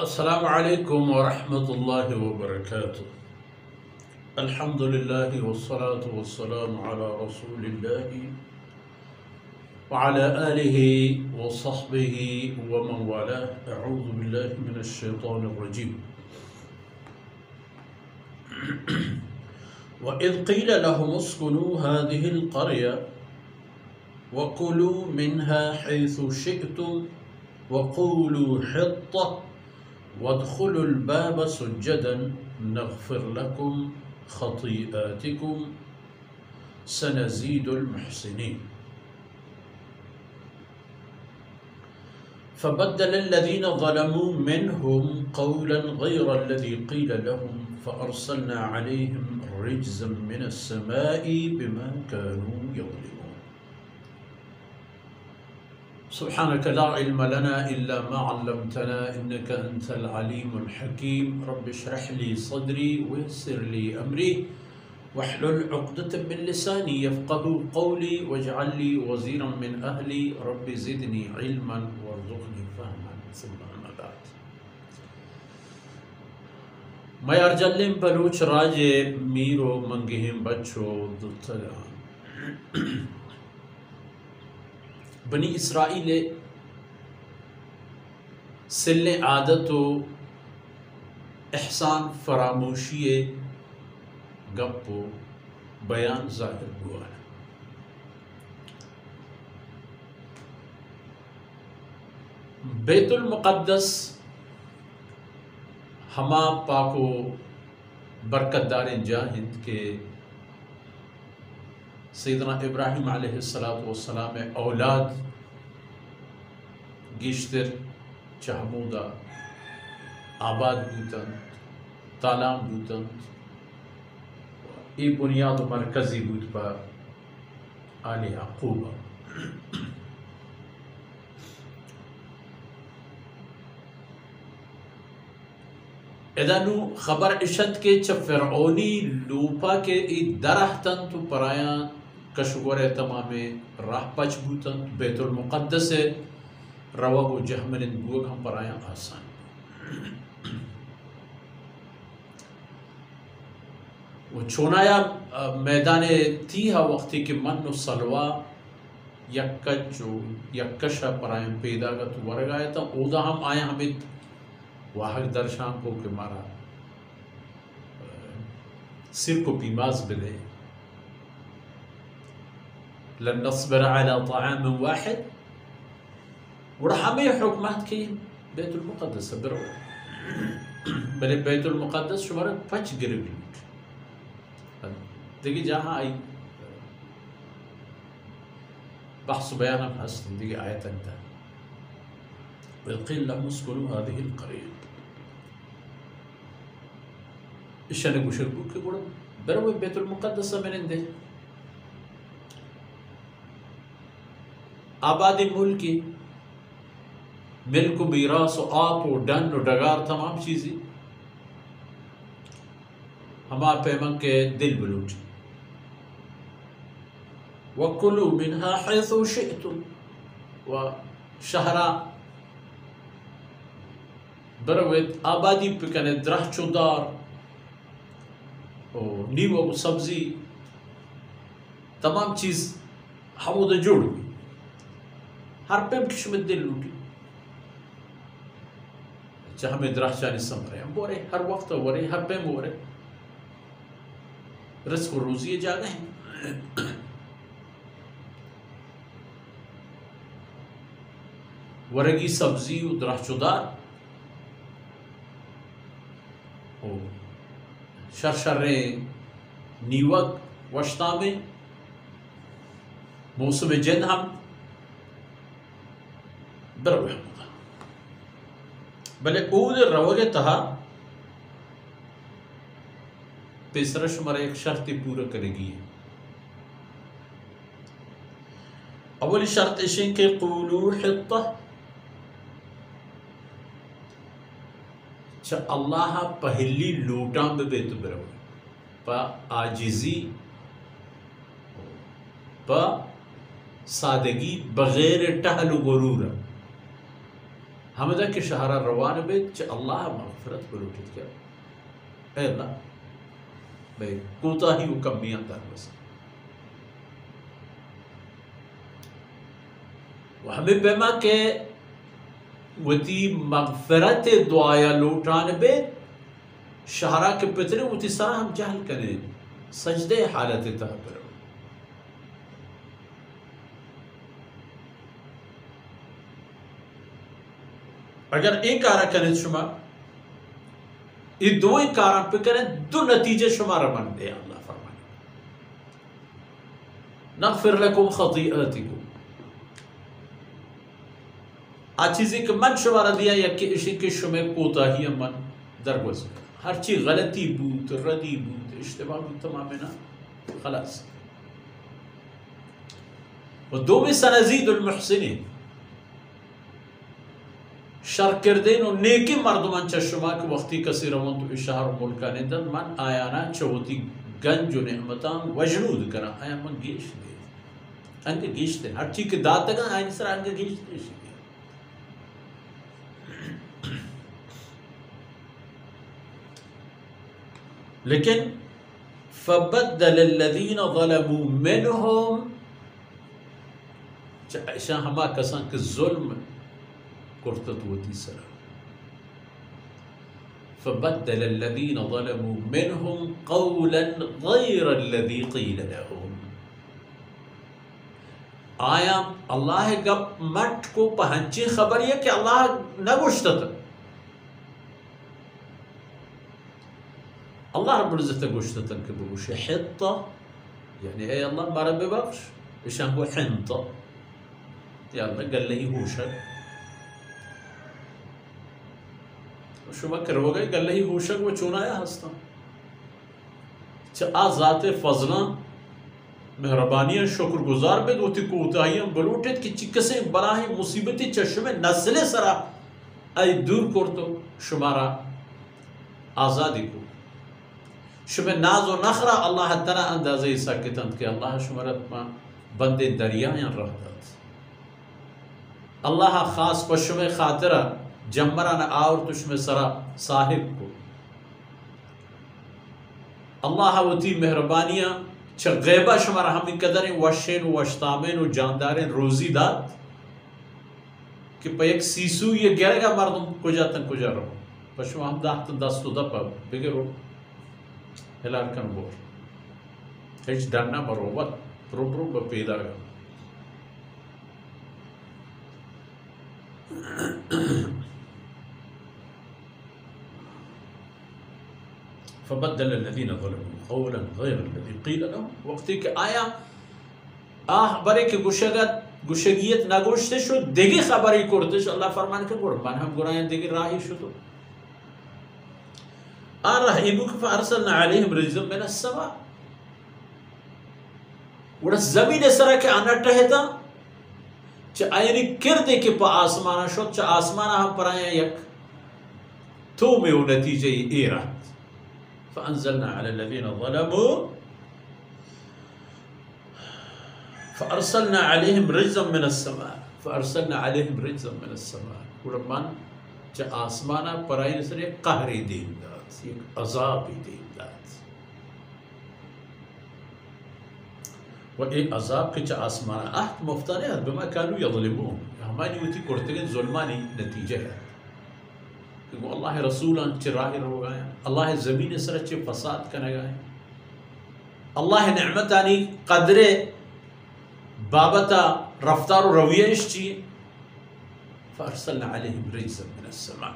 अस्सलामु अलैकुम वरहमतुल्लाहि वबरकातुह। अल्हम्दुलिल्लाहि वस्सलातु वस्सलामु अला रसूलिल्लाहि व अला आलिहि व सहबिहि व मन वालाह। अऊज़ु बिल्लाहि मिनश शैतानिर रजीम। व इज़ क़ील लहुम उस्कुनू हाज़िहिल क़रया व कुलू मिन्हा हैसु शिअ्तुम व क़ूलू हित्तह वद्खुलुल बाब सुज्जदन नग़फ़िर लकुम ख़तीआतिकुम सनज़ीदुल मुहसिनीन। फ़बद्दलल्लज़ीन ज़लमू मिन्हुम क़ौलन ग़यरल्लज़ी क़ील लहुम फ़अरसलना अलैहिम रिज्ज़म मिनस्समाई बिमा कानू यज़लिमून। सुब्हानक ला इल्म लना इल्ला मा अल्लमतना इन्नका अंतल अलीमुल हकीम। रब्बि इश्रह ली सदरी वयस्सिर ली अमरी वहलुल उक़दतम मिन लिसानी यफ़क़हू क़ौली वजअल ली वज़ीरन मिन अहली रब्बि ज़िदनी इल्मन वरज़ुक़नी फ़हमन। सुम्मा अम्मा बाद। मैं अर्जल्लिम बलूच राजे मीरो मंगिहिम बच्चो दुतला बनी इसराइले सिल्ले आदतो एहसान फरामोशी गप्पो बयान ज़ाहिर हुआ है। बैतुल मुक़द्दस हमा पाको बरकतदार जाहिंद के सैयदना इब्राहिम अलैहिस्सलातु वस्सलाम औलाद गिश्तर चहमूदा आबाद बूतन तालाम बूतन ये बुनियाद मरकजी बूत पर आले याकूब। एदानू खबर इशत के च फ़िरऔनी लूपा के ई दरहतन तो पराया कशगोरे तमामे राह पच बूतन बैतुल मुक़द्दस रवागो जहमन बुग हम पराया आसान वो छोनाया मैदान तीहा वक्ती के मन सलवा यक्कशा पराया पैदा का तो वर्गाया था ओदा हम आया हमें वाहक दर्शान को के मारा सिर को पीमाज बिले लन नस्बिर अला तआम वाहिद और हमें हुक्मत की बैतुल मुक़द्दस बरो बले बैतुल मुक़द्दस शुमार पच गिरवी देखिए जहाँ आई बहस बयान हम हस्त देखिए आयत अंता वक़ील लहुम उस्कुनू हाज़िहिल क़रया इशने गुशर बुक गुड़ बरो बैतुल मुक़द्दस में दे आबादी मुल्की मिल्क मीरास आप और डन और डगार तमाम चीज़ें हमारे पैमन के दिल बलूच वकुलू मिन्हा हैसु शिअ्तुम व शहरा बरवेत आबादी पिकने द्रह चुदार और नींबू सब्जी तमाम चीज़ हम उधर जुड़ गई हर पेम किस्मत दिल लूटी चाहे में द्राक्षानी समरे हम बोरे हर वक्त बोरे हर पेम बोरे रिस्क रोज़ी जा गए हैं वरगी सब्जी द्राक्षुदार ओ शरशरे नीवक वश्ता में मौसम जन हम बरवे भले ऊद रवगे तहा तीसरा शुमार एक शर्त पूरा करेगी। अवली शर्त इशे के क़ूलू हित्तह अल्लाह पहली लोटा में बेत बरो पा आजिजी पा सादगी बगैर टहल गुरूर हमदा के शहरा रवान बे च अल्लाह मगफरत बलूटित क्या ए अल्लाह भाई कोताही व कमियां दर बस हमें बेमा के वती मगफरत दुआया लौटान बे शहरा के पितरे वती सारा हम जहल करें सजदे हालत तहबर अगर एक कारा करें शुमा ये दो ही कारा पे करें दो नतीजे शुमार बन दे अल्लाह फरमाने नगफिर लकुम खतीअतिकुम आ चीज़ें के मन शुमारा दिया या कि इसी के शुमे कोताही मन दरगोज हर चीज गलती बूत रदी बूत इश्तिबाह बूत तमाम ना खलास और दो में सनजीदुल मुहसिनीन शर करदेन और नेकी मर्दमान चशमा के वक्ती कसी रवन तो इशार मुल्का ने दन मन आयाना चौथी गंज नेमतान वजनूद करा आया मन गेश दे अंग गेश दे हर चीज के दात का आइन सर अंग गेश दे लेकिन फबद्दलल्लज़ीन ज़लमू मिनहुम ऐसा हमा कसान के जुल्म कुर्तत होती सर फबद्दलल्लज़ीन ज़लमू मिनहुम क़ौलन ग़ैरल्लज़ी क़ील लहुम आया अल्लाह गप मट को पहंची खबर ये कि अल्लाह न गुश्तत अल्लाह रब्बुल इज़्ज़त गुश्ततन के बगुश हित्ता यानी ऐ अल्लाह मारा बेबख्श इशान को हिंता या अल्लाह गल्ले ही होशक शुमा करोगे गल्ले ही होशक वो चुनाया हस्ता आ ज़ात फजला मेहरबानियाँ शुक्रगुजार बे दोती कोताहियाँ बलूटेत कि चिकसे बलाही मुसीबती चश्मे नस्ले सरा आई दूर करतो शुमारा आज़ादी को शुमे नाज व नखरा अल्लाह तना अंदाज़े साकितंत के अल्लाह शुमरत मा बंदे दरियायां रहतात अल्लाह खास पशुमे खातिरा जम्मरा न आवर तुश्मे सरा साहिब को अल्लाह वती मेहरबानियाँ छ गैबा शुमारा हम कदर वशेन वशतामेन व जानदारें रोजी दात कि पे एक सीसू ये गिरेगा मर्दम कुजा तन कुजा रहो पशुमा हम दात दस्तु दपा बिगरो हेलार कन बोर हिच डरना बरोबर प्रोब्रो बपेदा गा फबद्दलल्लज़ीन ज़लमू क़ौलन ग़ैरल्लज़ी क़ील लहुम वक्ती के आया आह बरे के गुशगियत नगोश्ते शो देगी खबरी करते अल्लाह फरमान के गुर मन हम गुरायन देगी राही शो तो अरहिबुक फअरसलना अलैहिम रिज़्क़न मिनस समा वड़ा ज़मीन सरा के अनट हेता च आयनी किरदे के पा आसमाना शो च आसमाना हम पराया यक तो में वो नतीजे एरा फअंज़लना अलल्लज़ीन ज़लमू फअरसलना अलैहिम रिज़्क़न मिनस समा फअरसलना अलैहिम रिज़्क़न मिनस समा वड़ा मन च आसमाना पराया सरे कहरी दीन एक अजाब ही देदात वो एक अजाब के चा आसमाना आहत मुफ्ताने हद बमा कानू यज़लिमून हमारी उती कुर्तगन जुल्मानी नतीजा है कि वो अल्लाह रसूलान चिराही रो गए अल्लाह ज़मीन सर चे फसाद करने गए अल्लाह नेमतानी कदरे बाबता रफ्तार व रवैया चाहिए फअरसलना अलैहिम रिज़्क़न मिनस समा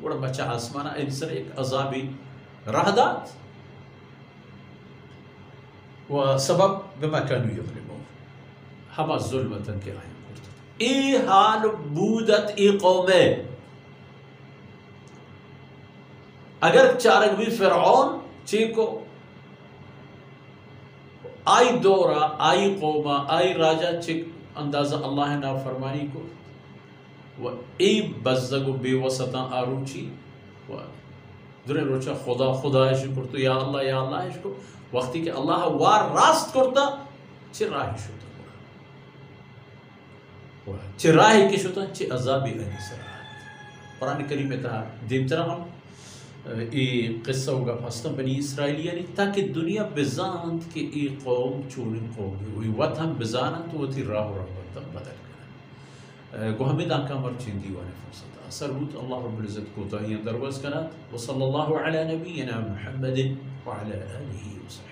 वड़ा बच्चा आसमाना इंसर एक अजाबी रहदात व सबब बिमा कानू यज़लिमून हमा जुल्मतन के आयन करते ए हाल बूदत ए कौमे अगर चारक भी फिरौन चीको आई दौरा आई कौमा आई राजा चिक अंदाजा अल्लाह ना फरमानी को व ए बज़गो बेवसता आरुचि व दुरे रोचा खुदा खुदा शुक्र तो या अल्लाह इसको वक्ती के अल्लाह वार रास्त करता चिराही शुद्ध وتراهي كشوطن تي أزابي أني سرعات قرآن الكريم تها ديم تراهم قصة وقف هستن بني إسرائيل يعني تاك الدنيا بزانت كي قوم شون قوم ويوتهم بزانت وتراه ربطن بدل قهمي دان كامر تشين ديوان فرصة أسألوت الله رب العزة كوتاهي دروز كانت وصلى الله على نبينا محمد وعلى آله وصحبه.